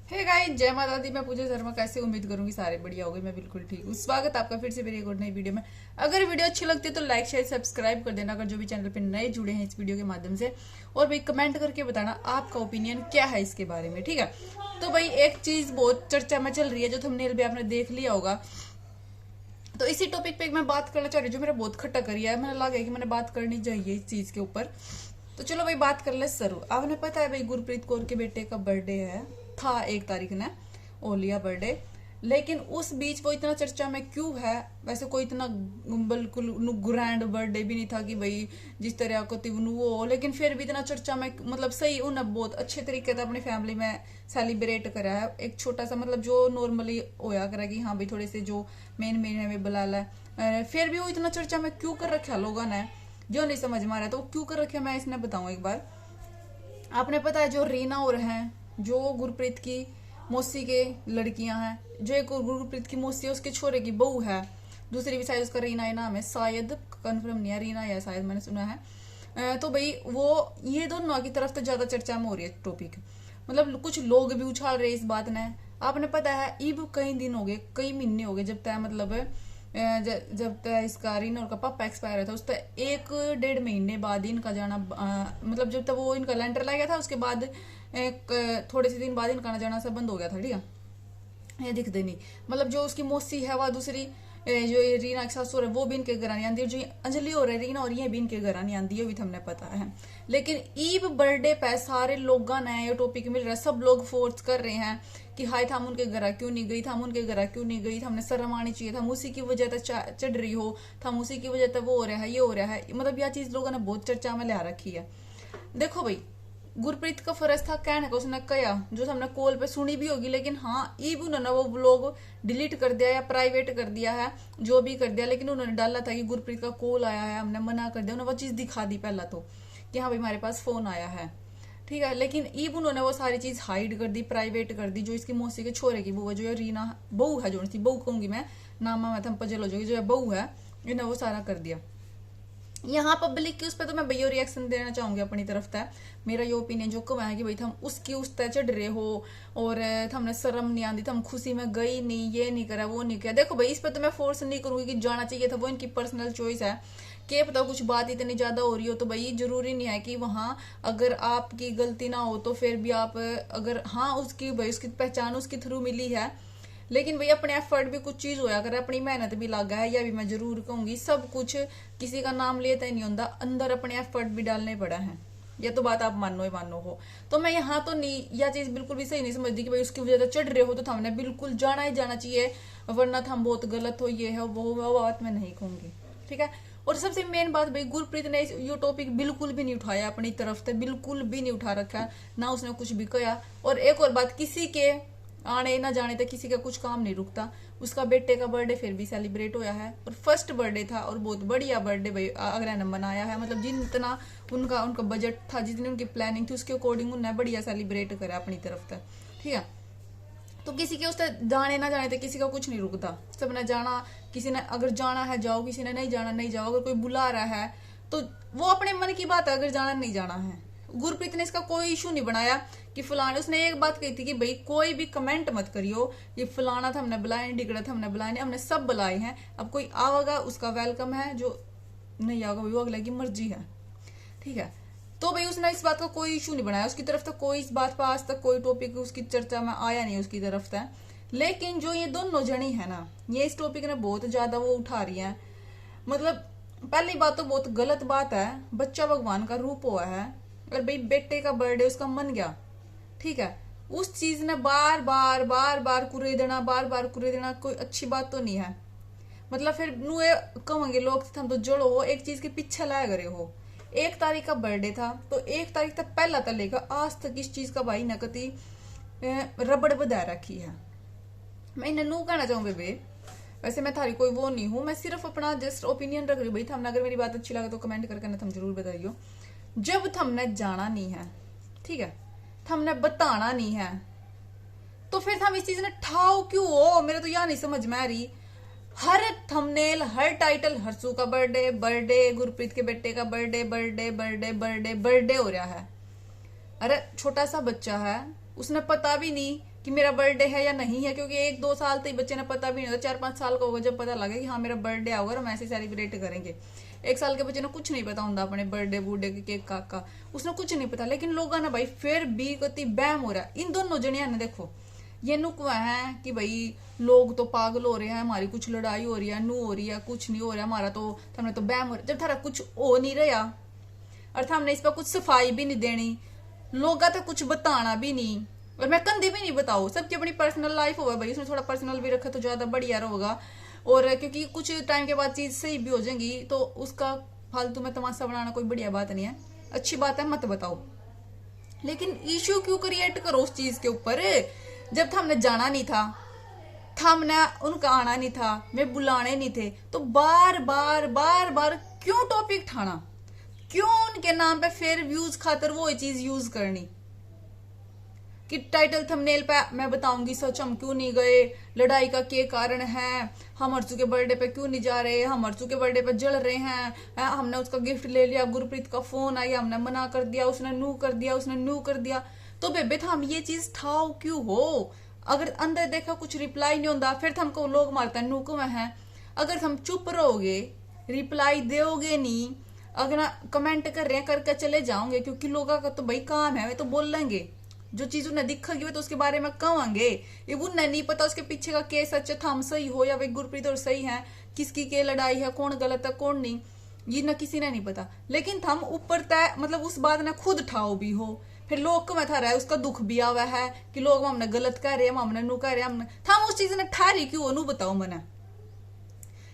Hey guys, जय माता दी। मैं पूजा शर्मा कैसे उम्मीद करूंगी सारे बढ़िया होंगे। मैं बिल्कुल ठीक हूँ। स्वागत आपका फिर से मेरी एक और नई वीडियो में। अगर वीडियो अच्छी लगती है तो लाइक शेयर सब्सक्राइब कर देना, अगर जो भी चैनल पे नए जुड़े हैं इस वीडियो के माध्यम से। और भाई कमेंट करके बताना आपका ओपिनियन क्या है इसके बारे में, ठीक है। तो भाई एक चीज बहुत चर्चा में चल रही है, जो थंबनेल भी आपने देख लिया होगा। तो इसी टॉपिक पे मैं बात करना चाह रही हूँ, जो मेरा बहुत खट्टा करिया है। मैंने लगा कि मैंने बात करनी चाहिए इस चीज के ऊपर। तो चलो भाई बात कर ले शुरू। आपने पता है भाई गुरप्रीत कौर के बेटे का बर्थडे है, था 1 तारीख ने ओलिया बर्थडे। लेकिन उस बीच वो इतना चर्चा में क्यों है? वैसे कोई इतना बिल्कुल ग्रैंड बर्थडे भी नहीं था कि भाई जिस तरह को तिवनु वो हो, लेकिन फिर भी इतना चर्चा में मतलब सही उन्हें बहुत अच्छे तरीके से अपनी फैमिली में सेलिब्रेट करा है। एक छोटा सा मतलब जो नॉर्मली होया करा कि हाँ भाई थोड़े से जो मेन मेन है वे बुला ला, फिर भी वो इतना चर्चा में क्यों कर रखा लोगों ने, जो नहीं समझ में आ रहा। तो क्यों कर रखे मैं इसने बताऊं एक बार। आपने पता है जो रीना और हैं, जो गुरप्रीत की मौसी के लड़कियां हैं, जो एक गुरप्रीत की मौसी है उसके छोरे की बहू है, दूसरी भी शायद उसका रीना ही नाम है, शायद कंफर्म नहीं है, रीना या शायद मैंने सुना है। तो भाई वो ये दोनों की तरफ तो ज्यादा चर्चा में हो रही है टॉपिक। मतलब कुछ लोग भी उछाल रहे इस बात ने। आपने पता है इब कई दिन हो गए, कई महीने हो गए जब तक मतलब जब तक इसका रीना का पापा एक्सपायर था, उस तक 1-1.5 महीने बाद इनका जाना, मतलब जब तक वो इनका लेंटर ला गया था उसके बाद एक थोड़े से दिन बाद इनका आना जाना सब बंद हो गया था, ठीक है। ये दिखते नहीं। मतलब जो उसकी मौसी है वह दूसरी, जो ये रीना के सासुर है वो भी इनके घर नहीं आती, और जो अंजलि हो रही रीना और ये भी इनके घर नहीं आती, ये भी हमने पता है। लेकिन ईब बर्थडे पे सारे लोगों ने ये टॉपिक मिल रहा है, सब लोग फोर्स कर रहे हैं कि हाय थाम उनके घर क्यों नहीं गई, थाम उनके घर क्यों नहीं गई, हमने शर्म आनी चाहिए था, उसी की वजह तक चढ़ रही हो, थाम उसी की वजह तक वो हो रहा है, ये हो रहा है। मतलब यह चीज लोगों ने बहुत चर्चा में ला रखी है। देखो भाई गुरप्रीत का फर्ज था कहने का, उसने कहा जो हमने कॉल पे सुनी भी होगी, लेकिन हाँ ईब उन्होंने वो व्लॉग डिलीट कर दिया या प्राइवेट कर दिया है, जो भी कर दिया, लेकिन उन्होंने डाला था कि गुरप्रीत का कॉल आया है, हमने मना कर दिया। उन्होंने वो चीज दिखा दी पहला तो कि हाँ भाई हमारे पास फोन आया है, ठीक है। लेकिन ईब उन्होंने वो सारी चीज हाइड कर दी, प्राइवेट कर दी। जो इसकी मौसी के छोरे की बहू है, जो रीना बहू है, जो सी बहू कहूंगी मैं, नामा मैं थम पजल हो जाएगी, जो बहू है, इन्हें वो सारा कर दिया। यहाँ पब्लिक की उस पर तो मैं भैया रिएक्शन देना चाहूंगी अपनी तरफ से। मेरा ये ओपिनियन जो कम है कि भाई थम उसकी उस तय चढ़ रहे हो और हमने शर्म नहीं आती, थम खुशी में गई नहीं, ये नहीं करा वो नहीं किया। देखो भाई इस पर तो मैं फोर्स नहीं करूंगी कि जाना चाहिए था, वो इनकी पर्सनल चॉइस है। के पता कुछ बात इतनी ज्यादा हो रही हो तो भाई जरूरी नहीं है कि वहां अगर आपकी गलती ना हो तो फिर भी आप अगर हाँ उसकी भाई उसकी पहचान उसके थ्रू मिली है, लेकिन भाई अपने एफर्ट भी कुछ चीज होया करे, अपनी मेहनत भी लगा है, यह भी मैं जरूर कहूंगी। सब कुछ किसी का नाम लेता ही नहीं होता, अंदर अपने एफर्ट भी डालने पड़ा है। यह तो बात आप मानो ही मानो हो। तो मैं यहाँ तो नहीं, यह चीज बिल्कुल भी सही नहीं समझती कि भाई उसकी वजह से चढ़ रहे हो तो हमने बिल्कुल जाना ही जाना चाहिए, वरना हम बहुत गलत हो, ये है वो बात मैं नहीं कहूंगी, ठीक है। और सबसे मेन बात भाई गुरप्रीत ने ये टॉपिक बिल्कुल भी नहीं उठाया अपनी तरफ से, बिल्कुल भी नहीं उठा रखा, ना उसने कुछ भी कहा। और एक और बात, किसी के आने ना जाने तक किसी का कुछ काम नहीं रुकता। उसका बेटे का बर्थडे फिर भी सेलिब्रेट होया है, और फर्स्ट बर्थडे था और बहुत बढ़िया बर्थडे भाई अगर ने मनाया है। मतलब जितना उनका उनका बजट था, जितनी उनकी प्लानिंग थी उसके अकॉर्डिंग उन्होंने बढ़िया सेलिब्रेट करा अपनी तरफ तक, ठीक है। तो किसी के उस जाने ना जाने तक किसी का कुछ नहीं रुकता, सबने जाना। किसी ने अगर जाना है जाओ, किसी ने नहीं जाना नहीं जाओ। अगर कोई बुला रहा है तो वो अपने मन की बात है, अगर जाना नहीं जाना है। गुरप्रीत ने इसका कोई इशू नहीं बनाया कि फलाने, उसने एक बात कही थी कि भाई कोई भी कमेंट मत करियो ये फलाना था हमने बुलाया नहीं, डिगड़ा था हमने बुलाया नहीं, हमने सब बुलाए हैं। अब कोई आवेगा उसका वेलकम है, जो नहीं आएगा वो अगले की मर्जी है, ठीक है। तो भाई उसने इस बात का कोई इशू नहीं बनाया, उसकी तरफ तक कोई इस बात पर आज तक कोई टॉपिक उसकी चर्चा में आया नहीं उसकी तरफ से। लेकिन जो ये दोनों जनी है ना, ये इस टॉपिक ने बहुत ज्यादा वो उठा रही है। मतलब पहली बात तो बहुत गलत बात है, बच्चा भगवान का रूप हुआ है। अगर भाई बेटे का बर्थडे उसका मन गया, ठीक है, उस चीज ने बार बार बार बार कुरेदना, बार बार कुरेदना कोई अच्छी बात तो नहीं है। मतलब फिर नुए कहेंगे लोग थम तो जड़ो हो एक चीज के पीछे लाया करे हो। 1 तारीख का बर्थडे था तो 1 तारीख तक पहला तक लेकर आज तक इस चीज का भाई नकती रबड़ बधा रखी है। मैं इन्हें नू कहना चाहूंगी बे, वैसे मैं थारी कोई वो नहीं हूं, मैं सिर्फ अपना जस्ट ओपिनियन रख रही हूँ भाई। थमने अगर मेरी बात अच्छी लगे तो कमेंट करके ना थम जरूर बताइयो। जब थमने जाना नहीं है, ठीक है, थमने बताना नहीं है, तो फिर थम इस चीज ने ठाओ क्यों हो? मेरे तो यह नहीं समझ में आ रही। हर थंबनेल, हर टाइटल हर्षू का बर्थडे, बर्थडे गुरप्रीत के बेटे का birthday, birthday birthday birthday birthday हो रहा है। अरे छोटा सा बच्चा है, उसने पता भी नहीं कि मेरा बर्थडे है या नहीं है, क्योंकि 1-2 साल तक बच्चे ने पता भी नहीं होता, 4-5 साल का होगा जब पता लगे कि हाँ मेरा बर्थडे आएगा और हम ऐसे सेलिब्रेट करेंगे। 1 साल के बच्चे ने कुछ नहीं पता होता अपने बर्थडे बूडे के केक का, उसने कुछ नहीं पता। लेकिन लोगों ने भाई फिर भी कति बैम हो रहा है। इन दोनों जनिया ने देखो ये नुकवा है कि भाई लोग तो पागल हो रहे हैं, हमारी कुछ लड़ाई हो रही है, नू हो रही है, कुछ नहीं हो रहा हमारा, तो हमने तो बैम हो रहा। जब थारा कुछ हो नहीं रहा और हमने इस पर कुछ सफाई भी नहीं देनी, लोग तो कुछ बताना भी नहीं, और मैं कंधी भी नहीं बताऊँ। सबकी अपनी पर्सनल लाइफ होगा भाई, उसने थोड़ा पर्सनल भी रखा तो ज्यादा बढ़िया होगा। और क्योंकि कुछ टाइम के बाद चीज सही भी हो जाएगी तो उसका फालतू में तमाशा बनाना कोई बढ़िया बात नहीं है, अच्छी बात है, मत बताओ। लेकिन इश्यू क्यों क्रिएट करो उस चीज के ऊपर? जब हमने जाना नहीं था, हमने उनका आना नहीं था, मैं बुलाने नहीं थे, तो बार बार बार बार क्यों टॉपिक ठाना? क्यों उनके नाम पे फिर व्यूज खातर वो चीज यूज करनी कि टाइटल थंबनेल पे मैं बताऊंगी सच हम क्यों नहीं गए, लड़ाई का क्या कारण है, हम अर्चू के बर्थडे पे क्यों नहीं जा रहे, हम अर्चू के बर्थडे पे जल रहे हैं, हमने उसका गिफ्ट ले लिया, गुरप्रीत का फोन आया, हमने मना कर दिया, उसने नू कर दिया, उसने नू कर दिया। तो बेबे हम ये चीज ठाओ क्यों हो? अगर अंदर देखा कुछ रिप्लाई नहीं होता फिर हमको लोग मारता है नूक में है। अगर हम चुप रहोगे, रिप्लाई दोगे नहीं, अगर कमेंट कर रहे हैं करके चले जाओगे, क्योंकि लोगों का तो भाई काम है, वे तो बोल लेंगे, जो चीज उन्हें दिखेगी वे तो उसके बारे में कहेंगे। ये उन्हें नहीं पता उसके पीछे का केस सच है, हम सही हो या वे गुरप्रीत और सही है, किसकी के लड़ाई है, कौन गलत है कौन नहीं, ये न किसी ने नहीं पता। लेकिन हम ऊपर तय मतलब उस बात ने खुद ठाओ भी हो, फिर लोग को मैं था रहा है उसका दुख भी आवा है कि लोग हमने गलत कह रहे हैं, हमने नू कह रहे हैं, हमने हम उस चीज ने ठहरी क्यों नू बताओ मैंने।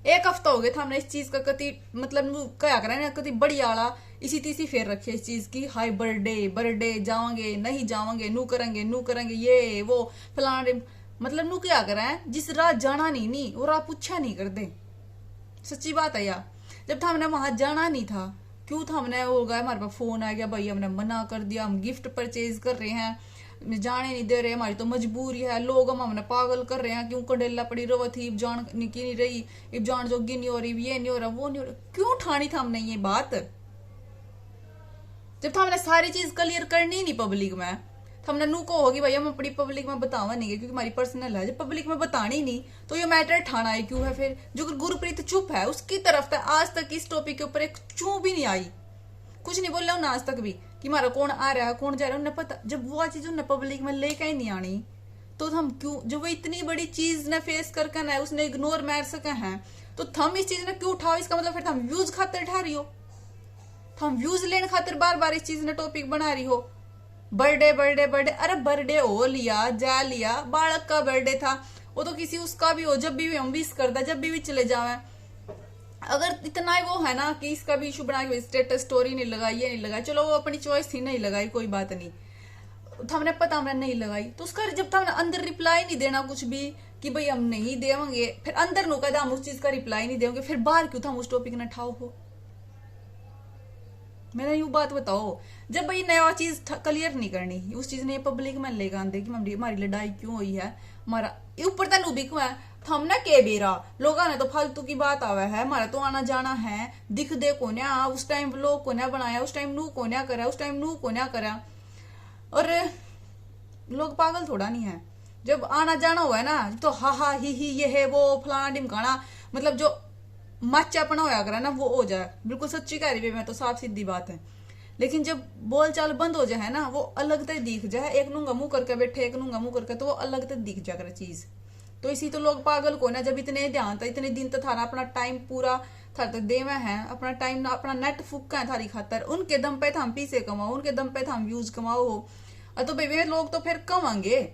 1 हफ्ता हो गया था हमने इस चीज का कति मतलब क्या करें कति बड़ी आला इसी तीसी फेर रखे इस चीज की, हाय बर्थडे बर्थडे जाओगे नहीं जाओगे, नू करेंगे ये वो फलाने, मतलब नू क्या करें जिस रात जाना नहीं वो रात पूछा नहीं कर दे। सच्ची बात है यार, जब हमने वहां जाना नहीं था क्यों था हमने हो गया, हमारे पास फोन आ गया भाई हमने मना कर दिया, हम गिफ्ट परचेज कर रहे हैं, जाने नहीं दे रहे, हमारी तो मजबूरी है, लोग हमने पागल कर रहे हैं, क्यों कंडेला पड़ी रहो थी, इब जान की नहीं रही, इब जान जोगी नहीं हो रही, ये नहीं हो रहा वो नहीं हो रहा, क्यों ठानी था हमने ये बात? जब हमने सारी चीज क्लियर करनी नहीं पब्लिक में, तो हमने नू को होगी भाई हम अपनी पब्लिक में बतावा नहीं, क्योंकि हमारी पर्सनल है, जब पब्लिक में बतानी नहीं तो ये मैटर ठाना है क्यों है? फिर जो गुरप्रीत चुप है उसकी तरफ तक आज तक इस टॉपिक के ऊपर एक चू भी नहीं आई, कुछ नहीं बोल रहा हूं आज तक भी कि हमारा कौन आ रहा है कौन जा रहा है, उन्हें पता। जब वो चीज उन्हें पब्लिक में लेकर ही नहीं आनी तो हम क्यों, जो वो इतनी बड़ी चीज ने फेस करके ना उसने इग्नोर मार सके हैं, तो हम इस चीज ने क्यों उठाओ? इसका मतलब फिर हम व्यूज खातर उठा रही हो, हम व्यूज लेने खातिर बार बार इस चीज ने टॉपिक बना रही हो। बर्थडे बर्थडे बर्थडे, अरे बर्थडे हो लिया जा लिया, बालक का बर्थडे था वो तो किसी उसका भी हो, जब भी हम विश करता जब भी चले जावे, अगर इतना ही वो है ना कि इसका भी इशू बना के स्टेटस स्टोरी नहीं लगाई, ये नहीं लगाई, चलो वो अपनी चॉइस थी, नहीं लगाई कोई बात नहीं, हमने पता हमने नहीं लगाई, तो उसका जब हमने अंदर रिप्लाई नहीं देना कुछ भी कि भाई हम नहीं देंगे, फिर अंदर नो कहता हम उस चीज का रिप्लाई नहीं देंगे, फिर बाहर क्यों था हम उस टॉपिक ने ठाओ हो? मैंने यू बात बताओ, जब भाई नया चीज क्लियर नहीं करनी उस चीज ने पब्लिक में लेगा आंदे कि हमारी लड़ाई क्यों हुई है, हमारा ऊपर तक भी क्यों है, हम ना के बेरा लोगों ने तो फालतू की बात आवा है, हमारा तो आना जाना है, दिख दे को न्या उस टाइम लोग को न्या बनाया, उस टाइम नू को न्या करा, उस टाइम नू को न्या करा, और लोग पागल थोड़ा नहीं है। जब आना जाना हुआ है ना तो हा ही ये है वो फलाना ढिमकाना, मतलब जो माचापना होया करा ना वो हो जाए, बिल्कुल सच्ची कह रही मैं तो, साफ सीधी बात है। लेकिन जब बोल चाल बंद हो जाए ना वो अलग तक दिख जाए, एक नूंगा मुंह करके बैठे एक नूंगा मुंह करके, तो वो अलग तक दिख जाए कर चीज। तो इसी तो लोग पागल को ना, जब इतने ध्यान था इतने दिन तक थारा अपना टाइम पूरा थार तक देवा है, अपना टाइम अपना नेट फूका है थारी खातर, उनके दम पे हम पैसे कमाओ, उनके दम पे हम व्यूज कमाओ हो, तो भाई लोग तो फिर कमाएंगे।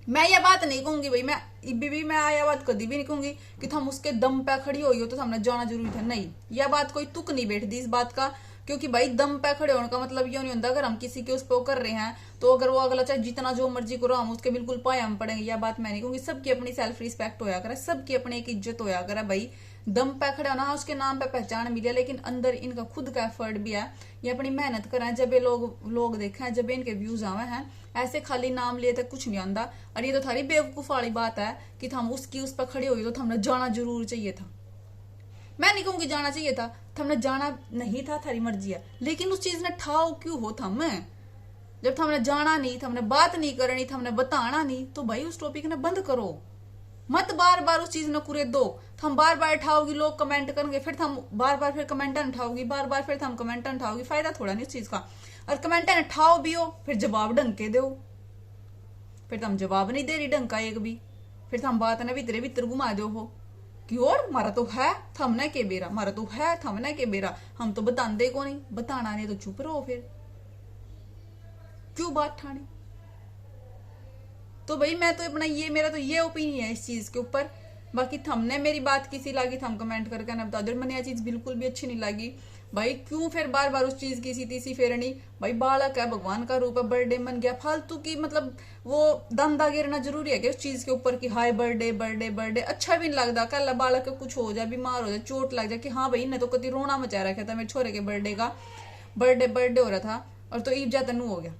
मैं ये बात नहीं कहूंगी भाई, मैं यह बात कभी भी नहीं कहूंगी कि तुम उसके दम पे खड़ी हुई हो तो हमने जाना जरूरी था, नहीं, यह बात कोई तुक नहीं बैठती इस बात का, क्योंकि भाई दम पे खड़े होने का मतलब ये नहीं होता अगर हम किसी के उस पर कर रहे हैं तो अगर वो अगला चाहे जितना जो मर्जी करो हम उसके बिल्कुल पाए हम पड़ेंगे, यह बात मैं नहीं कहूंगी। सबकी अपनी सेल्फ रिस्पेक्ट होया करे, सबकी अपनी एक इज्जत होया करे, भाई दम पे खड़े होना उसके नाम पे पहचान मिले, लेकिन अंदर इनका खुद का एफर्ट भी है, ये अपनी मेहनत करें, जब ये लोग देखें, जब इनके व्यूज आवे हैं, ऐसे खाली नाम लिए तक कुछ नहीं आंदा। और ये तो थारी बेवकूफ वाली बात है कि हम उसकी उस पर खड़ी हुई तो हमने जाना जरूर चाहिए था। मैं नहीं कहूंगी जाना चाहिए था, हमने जाना नहीं था, थारी मर्जी है, लेकिन उस चीज ने ठाओ क्यों हो था मैं जब थमने जाना नहीं, थमने बात नहीं करनी, थमने बताना नहीं, तो भाई उस टॉपिक ने बंद करो। मत बार बार उस चीज ने कुरे दो। थम बार बार उठाओगी, लोग कमेंट करेंगे, फिर थम बार बार फिर कमेंट उठाओगी, बार बार फिर थम कमेंट उठाओगी, फायदा थोड़ा नहीं उस चीज का। और कमेंट उठाओ भी हो, फिर जवाब ढंग के दो, फिर थम जवाब नहीं दे रही ढंग का एक भी, फिर थम बात ने भीतरे भीतर घुमा दो हो कि और मारा तो है थमने के बेरा, मारा तो है थमने के बेरा, हम तो बताते को नहीं, बताना नहीं तो चुप रहो, फिर क्यों बात ठानी। तो भाई मैं तो अपना ये, मेरा तो ये ओपिनियन है इस चीज के ऊपर। बाकी थमने मेरी बात किसी लगी, थम कमेंट करके ना बता दो। मैंने यह चीज बिल्कुल भी अच्छी नहीं लगी भाई। क्यों फिर बार बार उस चीज की सी तीसरी फेरनी। भाई बालक है, भगवान का रूप है, बर्थडे मन गया, फालतू की मतलब वो धंधा गिरना जरूरी है कि उस चीज के ऊपर कि हाय बर्थडे बर्थडे बर्थडे। अच्छा भी नहीं लगता। कल बालक का कुछ हो जाए, बीमार हो जाए, चोट लग जाए कि हाँ भाई इन्हें तो कति रोना मचा रखा था मेरे छोरे के बर्थडे का, बर्थडे हो रहा था और तो ईब जाता हो गया,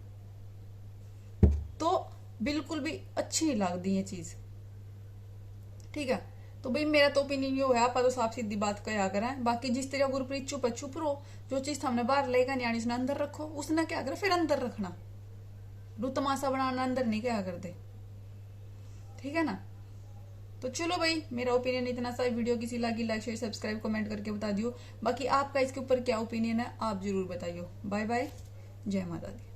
तो बिल्कुल भी अच्छी नहीं लगती ये चीज। ठीक है, तो भाई मेरा तो ओपिनियन ये है, आप तो साफ सीधी बात कया करें। बाकी जिस तरह गुरप्रीत चुप है चुप रहो, जो चीज हमने बाहर लेगा नहीं उसने अंदर रखो, उसने क्या करे फिर अंदर रखना, रू तमाशा बनाना अंदर नहीं क्या करते। ठीक है ना, तो चलो भाई मेरा ओपिनियन इतना सा। वीडियो किसी लगी लाइक शेयर सब्सक्राइब कमेंट करके बता दियो। बाकी आपका इसके ऊपर क्या ओपिनियन है आप जरूर बताइयो। बाय बाय, जय माता दी।